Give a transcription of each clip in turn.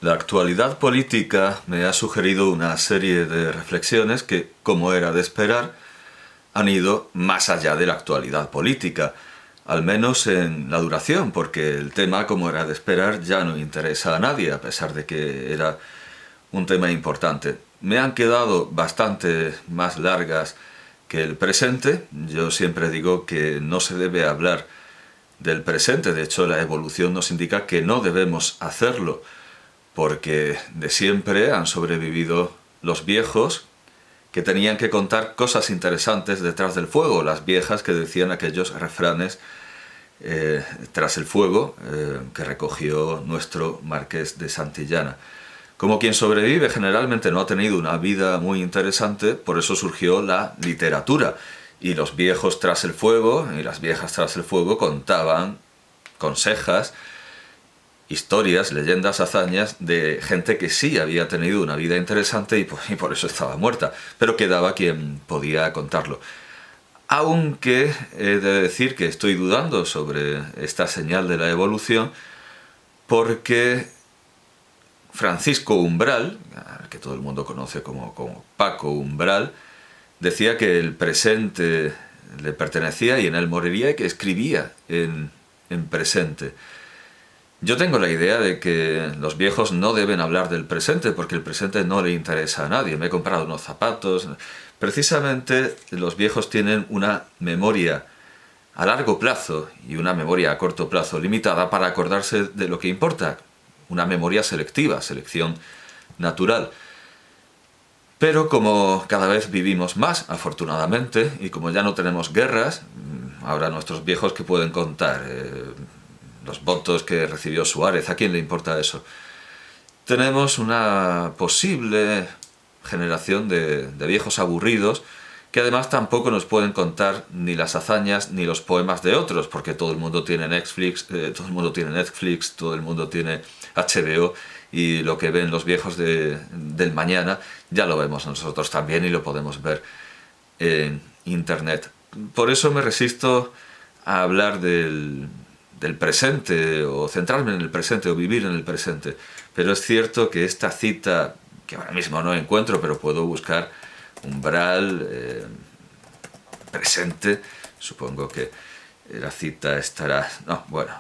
La actualidad política me ha sugerido una serie de reflexiones que, como era de esperar, han ido más allá de la actualidad política, al menos en la duración, porque el tema, como era de esperar, ya no interesa a nadie, a pesar de que era un tema importante. Me han quedado bastante más largas que el presente. Yo siempre digo que no se debe hablar del presente, de hecho la evolución nos indica que no debemos hacerlo, porque de siempre han sobrevivido los viejos que tenían que contar cosas interesantes detrás del fuego, las viejas que decían aquellos refranes tras el fuego que recogió nuestro Marqués de Santillana. Como quien sobrevive generalmente no ha tenido una vida muy interesante, por eso surgió la literatura. Y los viejos tras el fuego y las viejas tras el fuego contaban consejas, historias, leyendas, hazañas de gente que sí había tenido una vida interesante y por eso estaba muerta, pero quedaba quien podía contarlo. Aunque he de decir que estoy dudando sobre esta señal de la evolución, porque Francisco Umbral, que todo el mundo conoce como Paco Umbral, decía que el presente le pertenecía y en él moriría y que escribía en presente. Yo tengo la idea de que los viejos no deben hablar del presente porque el presente no le interesa a nadie. Me he comprado unos zapatos. Precisamente los viejos tienen una memoria a largo plazo y una memoria a corto plazo limitada para acordarse de lo que importa. Una memoria selectiva, selección natural. Pero como cada vez vivimos más, afortunadamente, y como ya no tenemos guerras, ahora nuestros viejos que pueden contar los votos que recibió Suárez, ¿a quién le importa eso? Tenemos una posible generación de viejos aburridos que además tampoco nos pueden contar ni las hazañas ni los poemas de otros, porque todo el mundo tiene Netflix, todo el mundo tiene HBO, y lo que ven los viejos del mañana ya lo vemos nosotros también y lo podemos ver en internet. Por eso me resisto a hablar del presente o centrarme en el presente o vivir en el presente. Pero es cierto que esta cita, que ahora mismo no encuentro, pero puedo buscar Umbral, presente, supongo que la cita estará... No, bueno,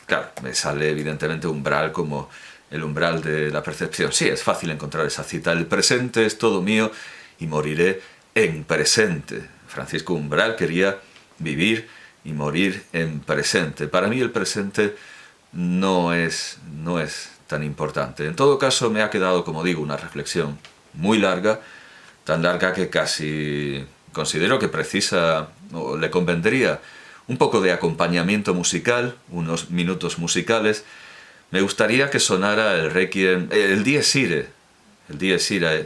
claro, me sale evidentemente Umbral como el umbral de la percepción. Sí, es fácil encontrar esa cita. El presente es todo mío y moriré en presente. Francisco Umbral quería vivir y morir en presente. Para mí el presente no es tan importante. En todo caso, me ha quedado, como digo, una reflexión muy larga, tan larga que casi considero que precisa o le convendría un poco de acompañamiento musical, unos minutos musicales. Me gustaría que sonara el Requiem, el Dies Irae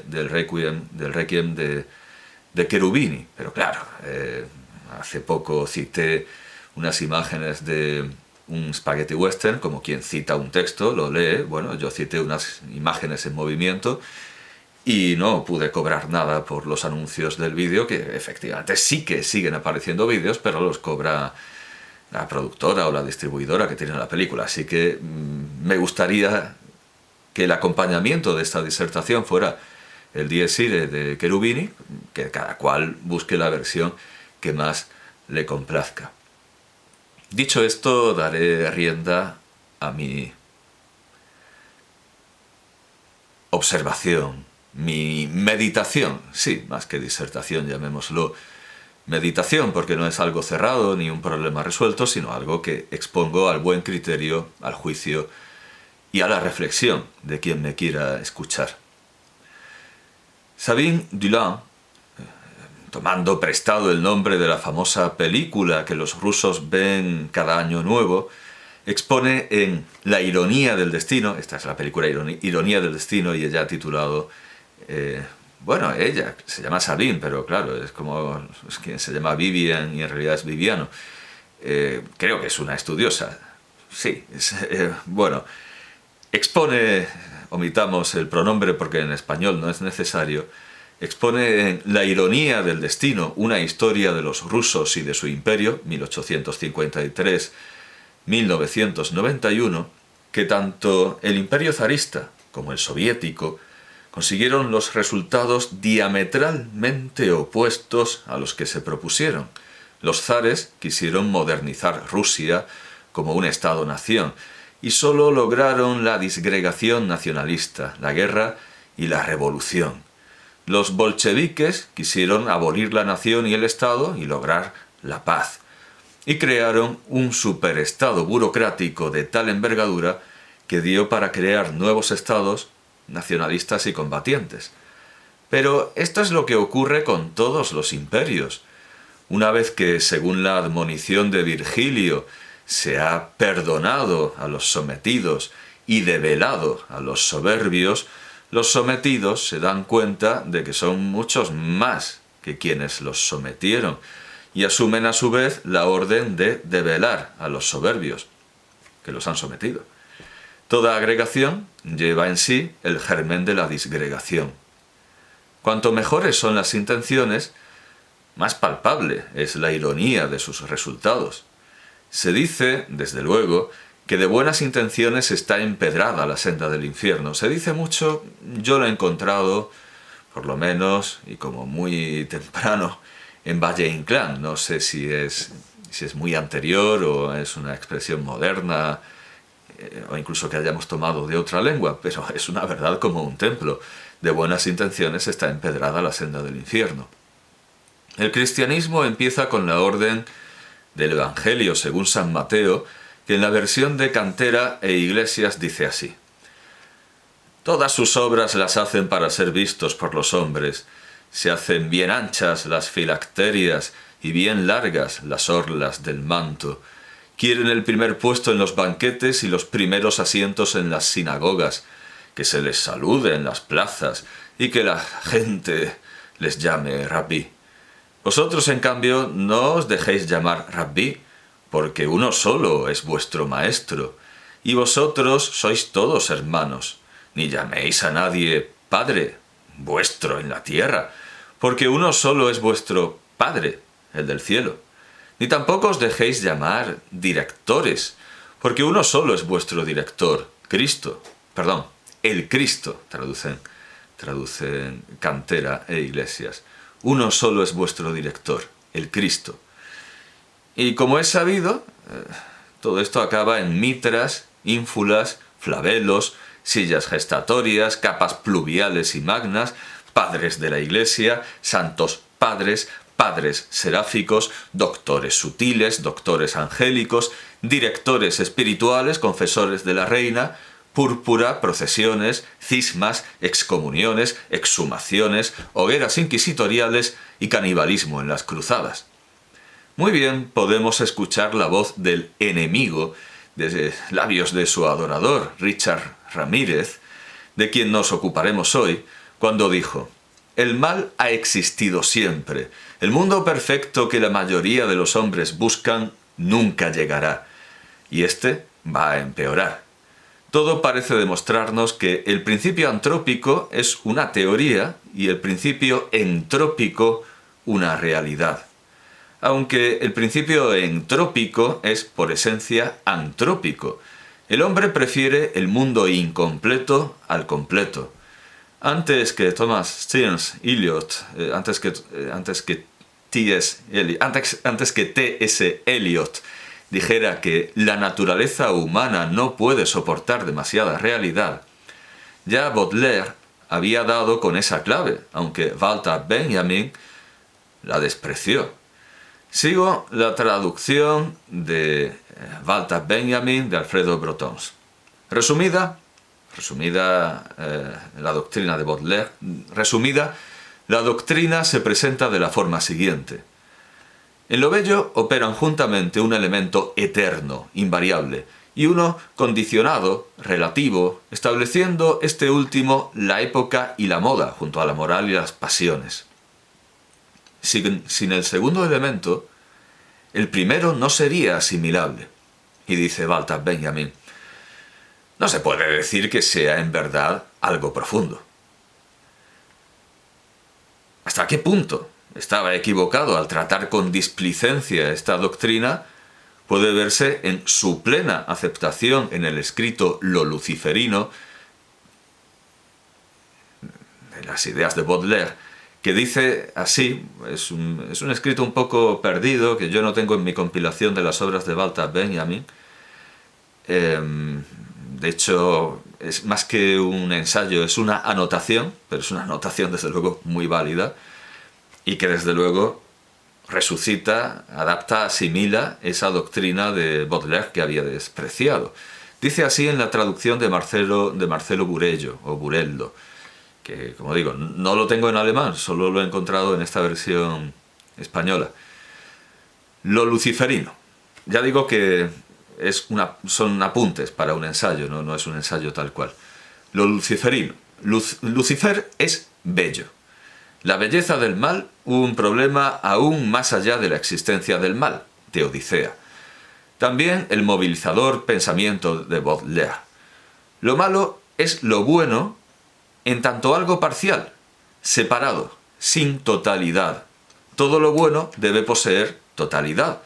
del Requiem de Cherubini. Pero claro, hace poco cité unas imágenes de un spaghetti western, como quien cita un texto, lo lee. Bueno, yo cité unas imágenes en movimiento y no pude cobrar nada por los anuncios del vídeo, que efectivamente sí que siguen apareciendo vídeos, pero los cobra la productora o la distribuidora que tiene la película. Así que me gustaría que el acompañamiento de esta disertación fuera el Dies Irae de Cherubini, que cada cual busque la versión que más le complazca. Dicho esto, daré rienda a mi observación, mi meditación, sí, más que disertación, llamémoslo meditación, porque no es algo cerrado ni un problema resuelto, sino algo que expongo al buen criterio, al juicio y a la reflexión de quien me quiera escuchar. Sabine Dulin, tomando prestado el nombre de la famosa película que los rusos ven cada año nuevo, expone en La ironía del destino, esta es la película Ironía del destino, y ella ha titulado, bueno, ella se llama Sabine, pero claro, es como es quien se llama Vivian y en realidad es Viviano. Creo que es una estudiosa, sí, bueno, expone, omitamos el pronombre porque en español no es necesario, expone en La ironía del destino, una historia de los rusos y de su imperio, 1853-1991, que tanto el imperio zarista como el soviético consiguieron los resultados diametralmente opuestos a los que se propusieron. Los zares quisieron modernizar Rusia como un Estado-nación y solo lograron la disgregación nacionalista, la guerra y la revolución. Los bolcheviques quisieron abolir la nación y el Estado y lograr la paz. Y crearon un superestado burocrático de tal envergadura que dio para crear nuevos estados nacionalistas y combatientes. Pero esto es lo que ocurre con todos los imperios. Una vez que, según la admonición de Virgilio, se ha perdonado a los sometidos y debelado a los soberbios, los sometidos se dan cuenta de que son muchos más que quienes los sometieron y asumen a su vez la orden de debelar a los soberbios que los han sometido. Toda agregación lleva en sí el germen de la disgregación. Cuanto mejores son las intenciones, más palpable es la ironía de sus resultados. Se dice, desde luego, que de buenas intenciones está empedrada la senda del infierno. Se dice mucho, yo lo he encontrado, por lo menos, y como muy temprano, en Valle Inclán. No sé si es muy anterior o es una expresión moderna, o incluso que hayamos tomado de otra lengua, pero es una verdad como un templo. De buenas intenciones está empedrada la senda del infierno. El cristianismo empieza con la orden del Evangelio según San Mateo, que en la versión de Cantera e Iglesias dice así: Todas sus obras las hacen para ser vistos por los hombres. Se hacen bien anchas las filacterias y bien largas las orlas del manto. Quieren el primer puesto en los banquetes y los primeros asientos en las sinagogas, que se les salude en las plazas y que la gente les llame rabí. Vosotros, en cambio, no os dejéis llamar rabí, porque uno solo es vuestro maestro, y vosotros sois todos hermanos. Ni llaméis a nadie Padre vuestro en la tierra, porque uno solo es vuestro Padre, el del cielo. Ni tampoco os dejéis llamar directores, porque uno solo es vuestro director, el Cristo, traducen Cantera e Iglesias. Uno solo es vuestro director, el Cristo. Y como es sabido, todo esto acaba en mitras, ínfulas, flabelos, sillas gestatorias, capas pluviales y magnas, padres de la Iglesia, santos padres, padres seráficos, doctores sutiles, doctores angélicos, directores espirituales, confesores de la reina, púrpura, procesiones, cismas, excomuniones, exhumaciones, hogueras inquisitoriales y canibalismo en las cruzadas. Muy bien, podemos escuchar la voz del enemigo de labios de su adorador, Richard Ramírez, de quien nos ocuparemos hoy, cuando dijo: El mal ha existido siempre. El mundo perfecto que la mayoría de los hombres buscan nunca llegará. Y este va a empeorar. Todo parece demostrarnos que el principio antrópico es una teoría y el principio entrópico una realidad. Aunque el principio entrópico es por esencia antrópico. El hombre prefiere el mundo incompleto al completo. Antes que Thomas Stearns Eliot, antes que T.S. Eliot dijera que la naturaleza humana no puede soportar demasiada realidad, ya Baudelaire había dado con esa clave, aunque Walter Benjamin la despreció. Sigo la traducción de Walter Benjamin de Alfredo Brotons. Resumida la doctrina de Baudelaire, la doctrina se presenta de la forma siguiente. En lo bello operan juntamente un elemento eterno, invariable, y uno condicionado, relativo, estableciendo este último la época y la moda, junto a la moral y las pasiones. Sin el segundo elemento, el primero no sería asimilable. Y dice Walter Benjamin: no se puede decir que sea en verdad algo profundo. ¿Hasta qué punto estaba equivocado al tratar con displicencia esta doctrina? puede verse en su plena aceptación en el escrito Lo Luciferino, de las ideas de Baudelaire, que dice así, es un escrito un poco perdido, que yo no tengo en mi compilación de las obras de Walter Benjamin. De hecho, es más que un ensayo, es una anotación, pero es una anotación desde luego muy válida, y que desde luego resucita, adapta, asimila esa doctrina de Baudelaire que había despreciado. Dice así en la traducción de Marcelo Burello, o Burello, que, como digo, no lo tengo en alemán, solo lo he encontrado en esta versión española. Lo luciferino. Ya digo que son apuntes para un ensayo, no es un ensayo tal cual. Lo luciferino. Lucifer es bello. La belleza del mal, un problema aún más allá de la existencia del mal, de Odisea. También el movilizador pensamiento de Baudelaire. Lo malo es lo bueno en tanto algo parcial, separado, sin totalidad. Todo lo bueno debe poseer totalidad.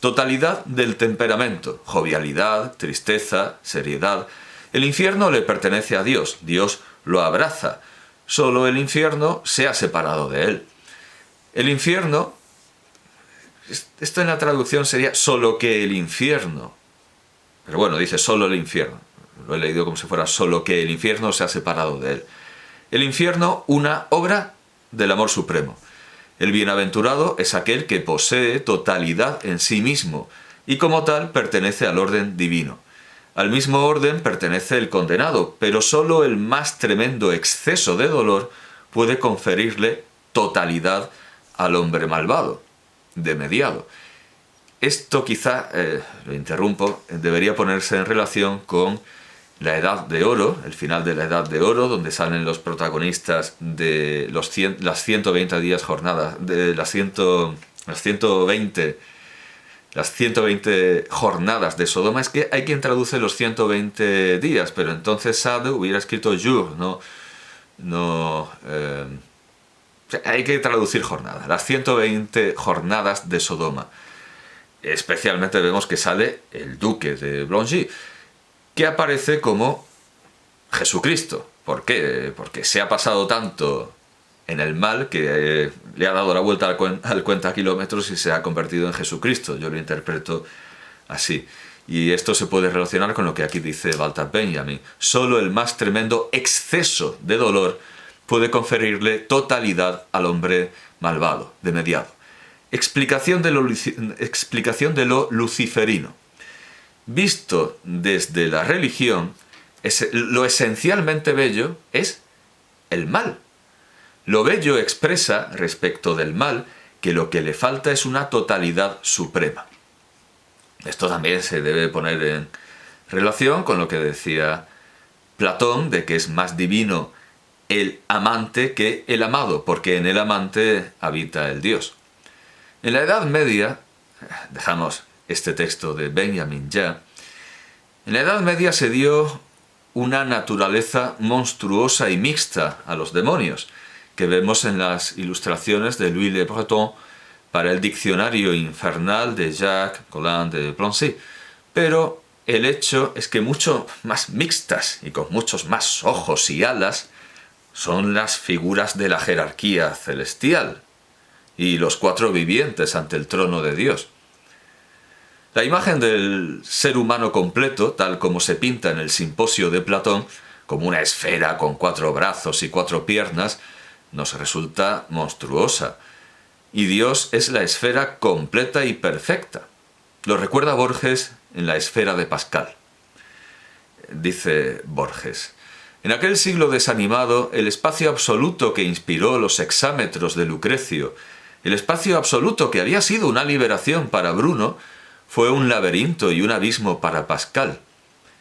Totalidad del temperamento, jovialidad, tristeza, seriedad. El infierno le pertenece a Dios, Dios lo abraza. Solo el infierno se ha separado de él. El infierno, esto en la traducción sería solo que el infierno. Pero bueno, dice solo el infierno. Lo he leído como si fuera solo que el infierno se ha separado de él. El infierno, una obra del amor supremo. El bienaventurado es aquel que posee totalidad en sí mismo y como tal pertenece al orden divino. Al mismo orden pertenece el condenado, pero solo el más tremendo exceso de dolor puede conferirle totalidad al hombre malvado, de mediado. Esto quizá, lo interrumpo, debería ponerse en relación con la Edad de Oro, el final de la Edad de Oro, donde salen los protagonistas de las 120 días jornadas, de las 120 jornadas de Sodoma. Es que hay quien traduce los 120 días, pero entonces Sade hubiera escrito jour, hay que traducir jornada, las 120 jornadas de Sodoma. Especialmente vemos que sale el duque de Blangy, que aparece como Jesucristo. ¿Por qué? Porque se ha pasado tanto en el mal que le ha dado la vuelta al cuenta kilómetros y se ha convertido en Jesucristo. Yo lo interpreto así. Y esto se puede relacionar con lo que aquí dice Walter Benjamin. Solo el más tremendo exceso de dolor puede conferirle totalidad al hombre malvado, de mediado. Explicación de lo luciferino. Visto desde la religión, lo esencialmente bello es el mal. Lo bello expresa, respecto del mal, que lo que le falta es una totalidad suprema. Esto también se debe poner en relación con lo que decía Platón, de que es más divino el amante que el amado, porque en el amante habita el Dios. En la Edad Media, dejamos este texto de Benjamin ya, en la Edad Media se dio una naturaleza monstruosa y mixta a los demonios, que vemos en las ilustraciones de Louis Le Breton para el diccionario infernal de Jacques Collin de Plancy. Pero el hecho es que mucho más mixtas y con muchos más ojos y alas son las figuras de la jerarquía celestial y los cuatro vivientes ante el trono de Dios. La imagen del ser humano completo, tal como se pinta en el Simposio de Platón, como una esfera con 4 brazos y 4 piernas, nos resulta monstruosa. Y Dios es la esfera completa y perfecta. Lo recuerda Borges en la esfera de Pascal. Dice Borges: en aquel siglo desanimado, el espacio absoluto que inspiró los hexámetros de Lucrecio, el espacio absoluto que había sido una liberación para Bruno, fue un laberinto y un abismo para Pascal.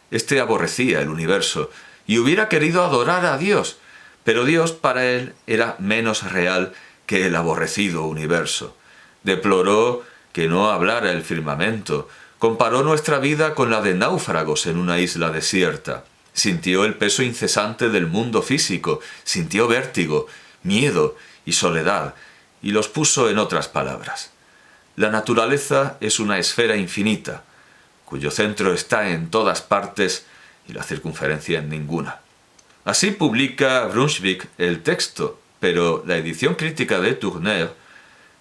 Este aborrecía el universo y hubiera querido adorar a Dios, pero Dios para él era menos real que el aborrecido universo. Deploró que no hablara el firmamento, comparó nuestra vida con la de náufragos en una isla desierta, sintió el peso incesante del mundo físico, sintió vértigo, miedo y soledad, y los puso en otras palabras. La naturaleza es una esfera infinita, cuyo centro está en todas partes y la circunferencia en ninguna. Así publica Brunswick el texto, pero la edición crítica de Tourneur,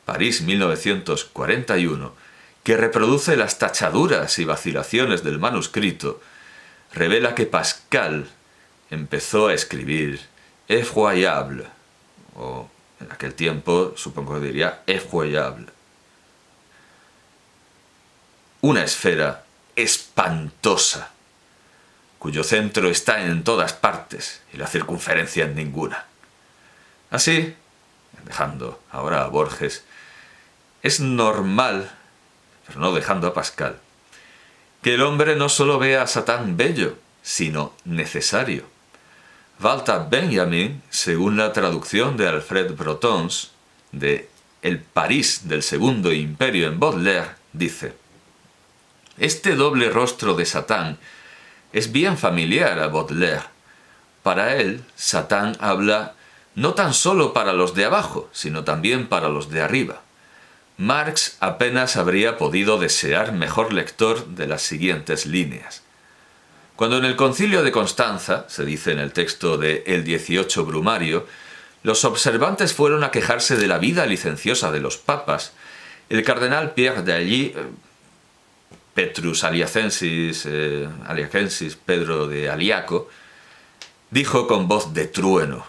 París 1941, que reproduce las tachaduras y vacilaciones del manuscrito, revela que Pascal empezó a escribir effroyable, o en aquel tiempo supongo que diría effroyable. Una esfera espantosa, cuyo centro está en todas partes y la circunferencia en ninguna. Así, dejando ahora a Borges, es normal, pero no dejando a Pascal, que el hombre no solo vea a Satán bello, sino necesario. Walter Benjamin, según la traducción de Alfred Brotons de El París del Segundo Imperio en Baudelaire, dice: este doble rostro de Satán es bien familiar a Baudelaire. Para él, Satán habla no tan solo para los de abajo, sino también para los de arriba. Marx apenas habría podido desear mejor lector de las siguientes líneas. Cuando en el Concilio de Constanza, se dice en el texto de El 18 Brumario, los observantes fueron a quejarse de la vida licenciosa de los papas, el cardenal Pierre d'Ailly, Petrus Aliacensis, Pedro de Aliaco, dijo con voz de trueno: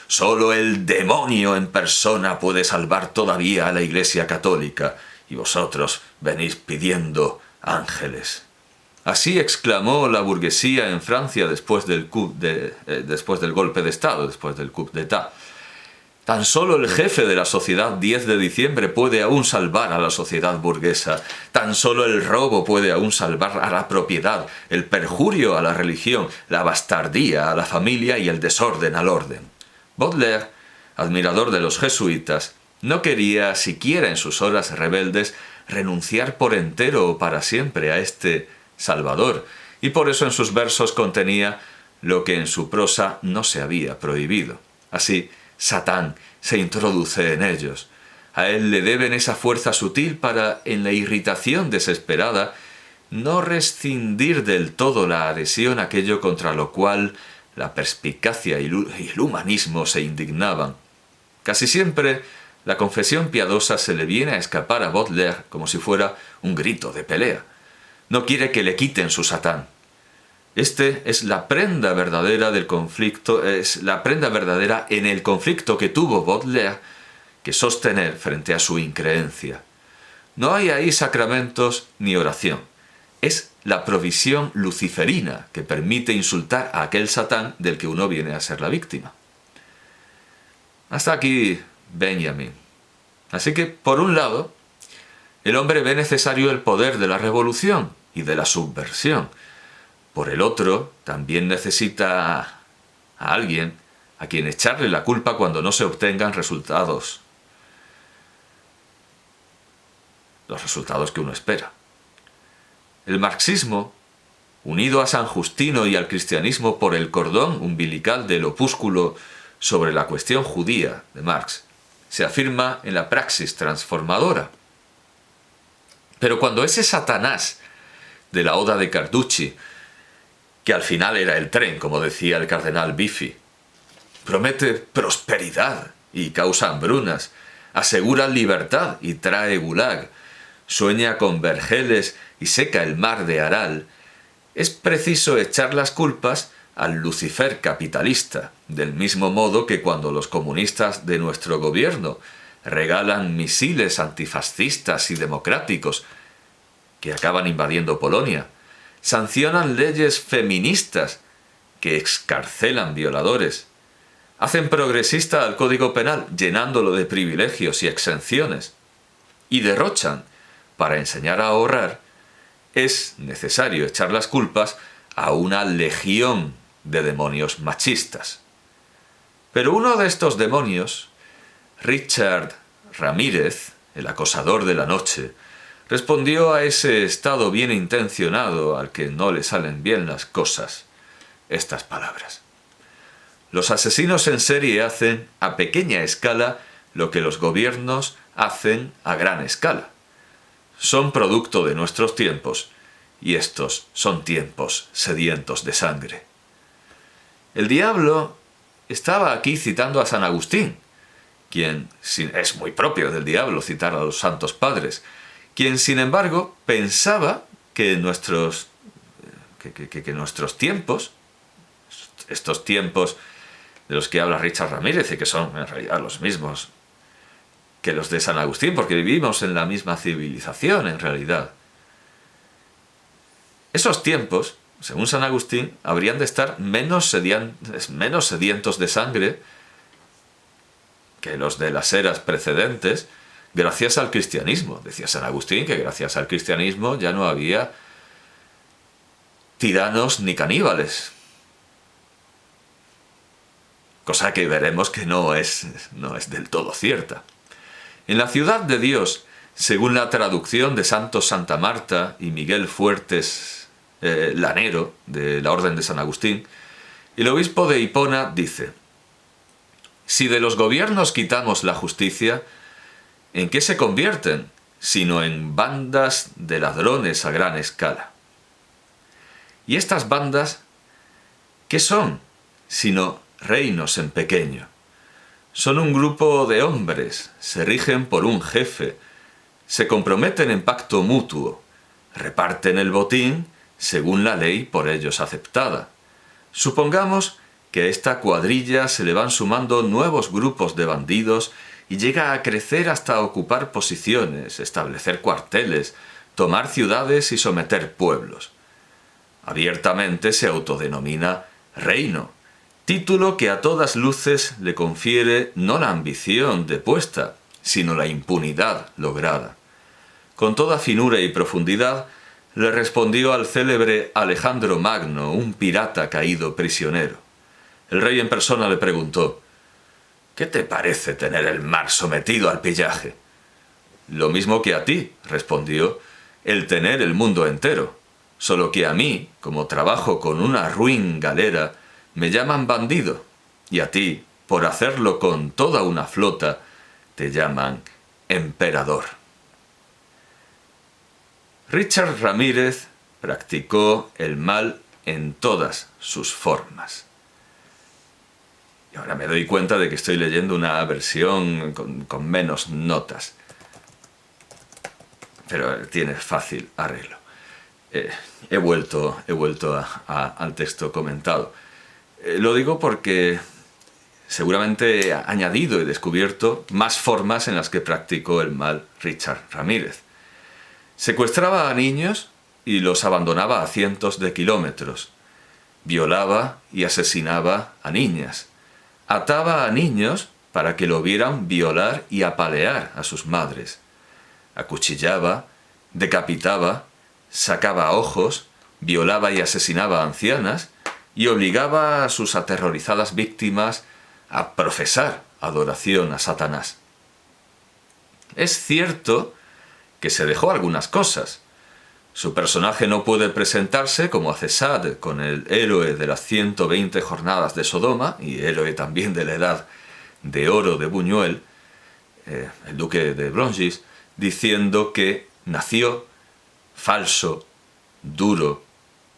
solo el demonio en persona puede salvar todavía a la Iglesia Católica, y vosotros venís pidiendo ángeles. Así exclamó la burguesía en Francia después del golpe de Estado, después del coup d'état. Tan solo el jefe de la sociedad 10 de diciembre puede aún salvar a la sociedad burguesa. Tan solo el robo puede aún salvar a la propiedad, el perjurio a la religión, la bastardía a la familia y el desorden al orden. Baudelaire, admirador de los jesuitas, no quería, siquiera en sus horas rebeldes, renunciar por entero o para siempre a este Salvador, y por eso en sus versos contenía lo que en su prosa no se había prohibido. Así, Satán se introduce en ellos. A él le deben esa fuerza sutil para, en la irritación desesperada, no rescindir del todo la adhesión a aquello contra lo cual la perspicacia y el humanismo se indignaban. Casi siempre la confesión piadosa se le viene a escapar a Baudelaire como si fuera un grito de pelea. No quiere que le quiten su Satán. Este es la prenda verdadera del conflicto, es la prenda verdadera en el conflicto que tuvo Baudelaire que sostener frente a su increencia. No hay ahí sacramentos ni oración. Es la provisión luciferina que permite insultar a aquel Satán del que uno viene a ser la víctima. Hasta aquí Benjamin. Así que, por un lado, el hombre ve necesario el poder de la revolución y de la subversión. Por el otro, también necesita a alguien a quien echarle la culpa cuando no se obtengan resultados. Los resultados que uno espera. El marxismo, unido a San Justino y al cristianismo por el cordón umbilical del opúsculo sobre la cuestión judía de Marx, se afirma en la praxis transformadora. Pero cuando ese Satanás de la Oda de Carducci, que al final era el tren, como decía el cardenal Biffi, promete prosperidad y causa hambrunas, asegura libertad y trae gulag, sueña con vergeles y seca el mar de Aral, es preciso echar las culpas al Lucifer capitalista, del mismo modo que cuando los comunistas de nuestro gobierno regalan misiles antifascistas y democráticos que acaban invadiendo Polonia, sancionan leyes feministas que excarcelan violadores, hacen progresista al Código Penal llenándolo de privilegios y exenciones, y derrochan para enseñar a ahorrar, es necesario echar las culpas a una legión de demonios machistas. Pero uno de estos demonios, Richard Ramírez, el acosador de la noche, respondió a ese estado bien intencionado al que no le salen bien las cosas estas palabras: los asesinos en serie hacen a pequeña escala lo que los gobiernos hacen a gran escala. son producto de nuestros tiempos, y estos son tiempos sedientos de sangre. El diablo estaba aquí citando a San Agustín, quien es muy propio del diablo citar a los santos padres, quien sin embargo pensaba que nuestros tiempos, estos tiempos de los que habla Richard Ramírez y que son en realidad los mismos que los de San Agustín, porque vivimos en la misma civilización en realidad. Esos tiempos, según San Agustín, habrían de estar menos sedientos de sangre que los de las eras precedentes, gracias al cristianismo. Decía San Agustín que gracias al cristianismo ya no había tiranos ni caníbales. Cosa que veremos que no es del todo cierta. En la ciudad de Dios, según la traducción de Santos Santa Marta y Miguel Fuertes Lanero, de la Orden de San Agustín, el obispo de Hipona dice: si de los gobiernos quitamos la justicia, ¿en qué se convierten? Sino en bandas de ladrones a gran escala. ¿Y estas bandas qué son? Sino reinos en pequeño. Son un grupo de hombres, se rigen por un jefe, se comprometen en pacto mutuo, reparten el botín según la ley por ellos aceptada. Supongamos que a esta cuadrilla se le van sumando nuevos grupos de bandidos y llega a crecer hasta ocupar posiciones, establecer cuarteles, tomar ciudades y someter pueblos. Abiertamente se autodenomina reino, título que a todas luces le confiere no la ambición depuesta, sino la impunidad lograda. Con toda finura y profundidad le respondió al célebre Alejandro Magno, un pirata caído prisionero. El rey en persona le preguntó: ¿qué te parece tener el mar sometido al pillaje? Lo mismo que a ti, respondió, el tener el mundo entero, solo que a mí, como trabajo con una ruin galera, me llaman bandido, y a ti, por hacerlo con toda una flota, te llaman emperador. Richard Ramírez practicó el mal en todas sus formas. Y ahora me doy cuenta de que estoy leyendo una versión con menos notas. Pero tiene fácil arreglo. He vuelto al texto comentado. Lo digo porque seguramente he añadido y descubierto más formas en las que practicó el mal Richard Ramírez. Secuestraba a niños y los abandonaba a cientos de kilómetros. Violaba y asesinaba a niñas. Ataba a niños para que lo vieran violar y apalear a sus madres. Acuchillaba, decapitaba, sacaba ojos, violaba y asesinaba a ancianas y obligaba a sus aterrorizadas víctimas a profesar adoración a Satanás. Es cierto que se dejó algunas cosas. Su personaje no puede presentarse como hace Sade con el héroe de las 120 jornadas de Sodoma y héroe también de la edad de oro de Buñuel, el duque de Broglie, diciendo que nació falso, duro,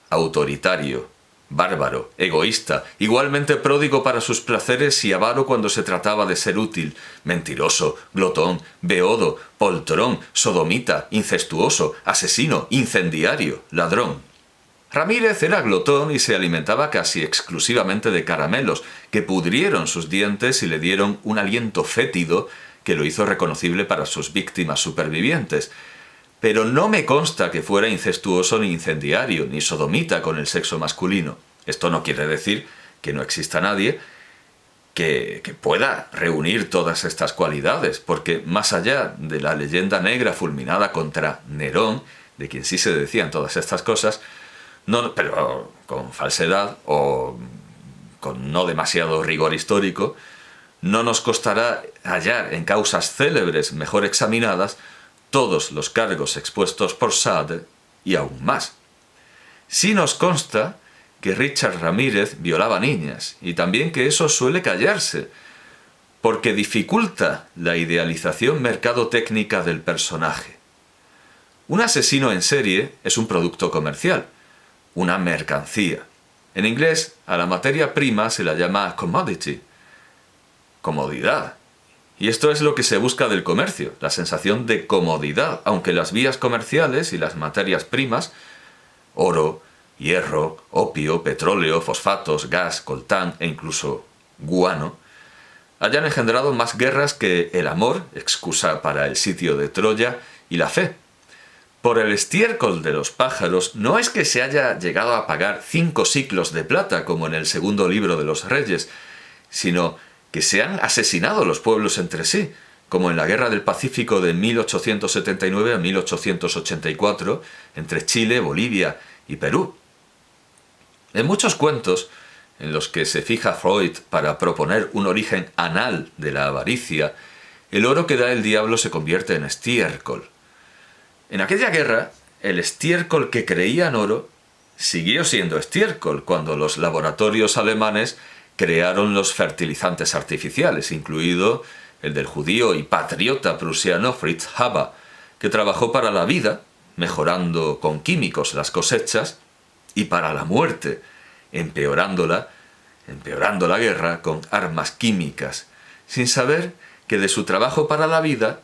autoritario, bárbaro, egoísta, igualmente pródigo para sus placeres y avaro cuando se trataba de ser útil, mentiroso, glotón, beodo, poltrón, sodomita, incestuoso, asesino, incendiario, ladrón. Ramírez era glotón y se alimentaba casi exclusivamente de caramelos, que pudrieron sus dientes y le dieron un aliento fétido que lo hizo reconocible para sus víctimas supervivientes. Pero no me consta que fuera incestuoso ni incendiario, ni sodomita con el sexo masculino. Esto no quiere decir que no exista nadie que pueda reunir todas estas cualidades, porque más allá de la leyenda negra fulminada contra Nerón, de quien sí se decían todas estas cosas, no, pero con falsedad o con no demasiado rigor histórico, no nos costará hallar en causas célebres mejor examinadas todos los cargos expuestos por Sade y aún más. Sí nos consta que Richard Ramírez violaba niñas y también que eso suele callarse, porque dificulta la idealización mercadotécnica del personaje. Un asesino en serie es un producto comercial, una mercancía. En inglés, a la materia prima se la llama commodity, comodidad. Y esto es lo que se busca del comercio, la sensación de comodidad, aunque las vías comerciales y las materias primas, oro, hierro, opio, petróleo, fosfatos, gas, coltán e incluso guano, hayan engendrado más guerras que el amor, excusa para el sitio de Troya, y la fe. Por el estiércol de los pájaros no es que se haya llegado a pagar 5 siclos de plata como en el segundo libro de los Reyes, sino que se han asesinado los pueblos entre sí, como en la Guerra del Pacífico de 1879 a 1884 entre Chile, Bolivia y Perú. En muchos cuentos, en los que se fija Freud para proponer un origen anal de la avaricia, el oro que da el diablo se convierte en estiércol. En aquella guerra, el estiércol que creían oro siguió siendo estiércol cuando los laboratorios alemanes crearon los fertilizantes artificiales, incluido el del judío y patriota prusiano Fritz Haber, que trabajó para la vida, mejorando con químicos las cosechas, y para la muerte, empeorando la guerra con armas químicas, sin saber que de su trabajo para la vida,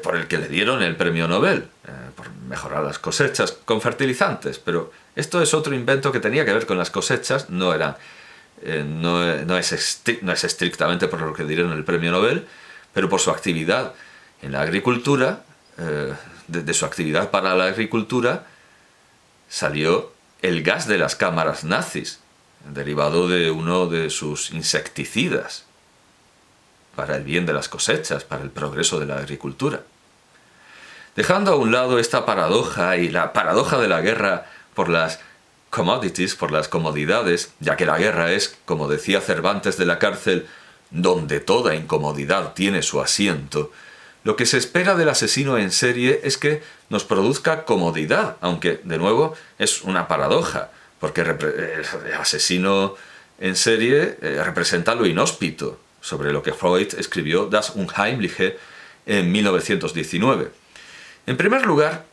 por el que le dieron el premio Nobel, por mejorar las cosechas con fertilizantes, pero esto es otro invento que tenía que ver con las cosechas, no es estrictamente por lo que dieron el premio Nobel, pero por su actividad en la agricultura, de su actividad para la agricultura, salió el gas de las cámaras nazis, derivado de uno de sus insecticidas, para el bien de las cosechas, para el progreso de la agricultura. Dejando a un lado esta paradoja y la paradoja de la guerra por las commodities, por las comodidades, ya que la guerra es, como decía Cervantes de la cárcel, donde toda incomodidad tiene su asiento, lo que se espera del asesino en serie es que nos produzca comodidad, aunque, de nuevo, es una paradoja, porque el asesino en serie representa lo inhóspito, sobre lo que Freud escribió Das Unheimliche en 1919. En primer lugar,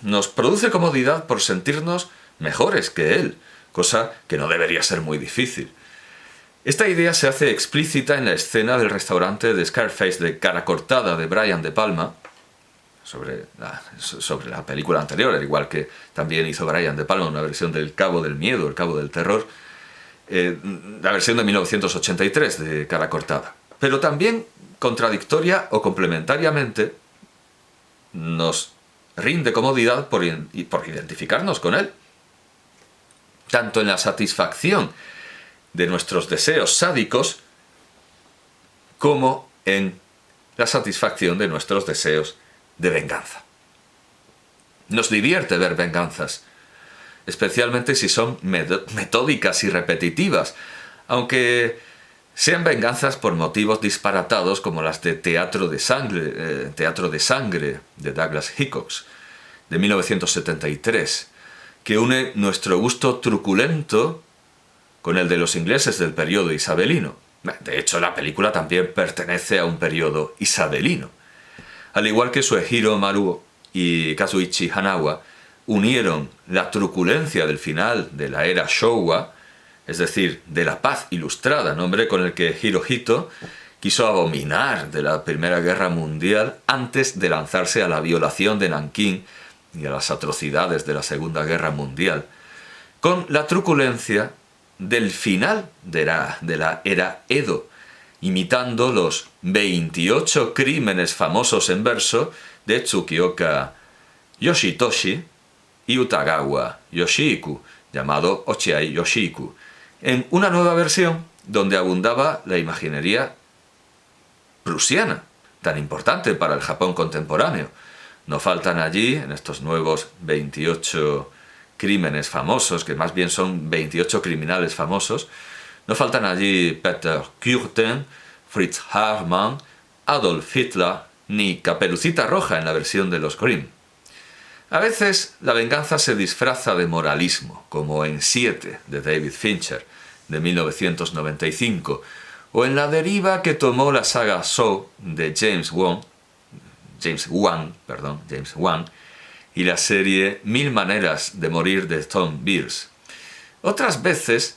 nos produce comodidad por sentirnos mejores que él, cosa que no debería ser muy difícil. Esta idea se hace explícita en la escena del restaurante de Scarface de Cara Cortada de Brian De Palma, sobre la película anterior, al igual que también hizo Brian De Palma una versión del Cabo del Miedo, el Cabo del Terror, la versión de 1983 de Cara Cortada. Pero también, contradictoria o complementariamente, nos rinde comodidad por identificarnos con él. Tanto en la satisfacción de nuestros deseos sádicos como en la satisfacción de nuestros deseos de venganza. Nos divierte ver venganzas, especialmente si son metódicas y repetitivas, aunque sean venganzas por motivos disparatados como las de Teatro de Sangre de Douglas Hickox, de 1973, que une nuestro gusto truculento con el de los ingleses del periodo isabelino. De hecho, la película también pertenece a un periodo isabelino. Al igual que Suehiro Maruo y Kazuichi Hanawa unieron la truculencia del final de la era Showa, es decir, de la paz ilustrada, nombre con el que Hirohito quiso abominar de la Primera Guerra Mundial antes de lanzarse a la violación de Nankín y a las atrocidades de la Segunda Guerra Mundial, con la truculencia del final de la era Edo, imitando los 28 crímenes famosos en verso de Tsukioka Yoshitoshi y Utagawa Yoshiku, llamado Ochiai Yoshiku, en una nueva versión donde abundaba la imaginería prusiana, tan importante para el Japón contemporáneo. No faltan allí, en estos nuevos 28 crímenes famosos, que más bien son 28 criminales famosos, no faltan allí Peter Kürten, Fritz Haarmann, Adolf Hitler, ni Caperucita Roja en la versión de los Grimm. A veces la venganza se disfraza de moralismo, como en 7 de David Fincher, de 1995, o en la deriva que tomó la saga Saw de James Wan, y la serie Mil maneras de morir de Tom Beers. Otras veces